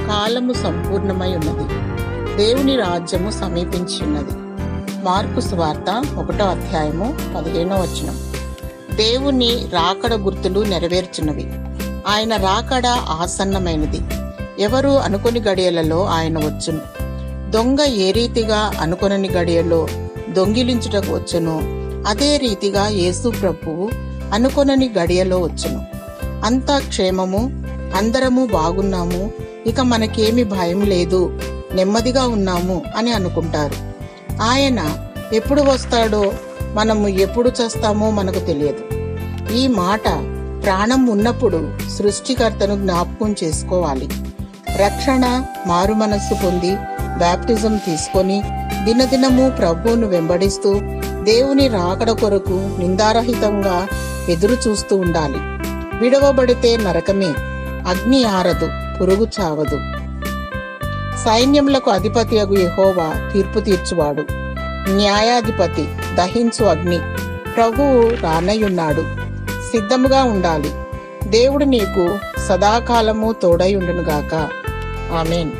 కాలము సంపూర్ణమై ఉన్నది, దేవుని రాజ్యము సమీపించి ఉన్నది. మార్కు సువార్త 1వ అధ్యాయము 15వ వచనం. దేవుని రాకడ గుర్తులు నెరవేర్చున్నవి. ఆయన రాకడ ఆసన్నమైనది. ఎవరు అనుకొని గడియలలో ఆయన వచ్చును. దొంగ ఏ రీతిగా అనుకొనని గడియలో దొంగిలించుటకు వచ్చును, అదే రీతిగా యేసు ప్రభువు అనుకొనని గడియలో వచ్చును. అంతా క్షేమము, అందరము బాగున్నాము, ఇక మనకేమి భయం లేదు, నెమ్మదిగా ఉన్నాము అని అనుకుంటారు. ఆయన ఎప్పుడు వస్తాడో, మనము ఎప్పుడు చేస్తామో మనకు తెలియదు. ఈ మాట ప్రాణం ఉన్నప్పుడు సృష్టికర్తను జ్ఞాపకం చేసుకోవాలి. రక్షణ, మారు మనస్సు పొంది బాప్టిజం తీసుకొని దినదినము ప్రభువును వెంబడిస్తూ దేవుని రాకడ కొరకు నిందారహితంగా ఎదురు చూస్తూ ఉండాలి. విడవబడితే నరకమే, అగ్ని ఆరదు, పురుగు చావదు. సైన్యములకు అధిపతియగు యెహోవా తీర్పు తీర్చువాడు, న్యాయాధిపతి, దహించు అగ్ని. ప్రభువు రానయ్యున్నాడు, సిద్ధముగా ఉండాలి. దేవుడు నీకు సదాకాలము తోడై ఉండునుగాక. ఆమేన్.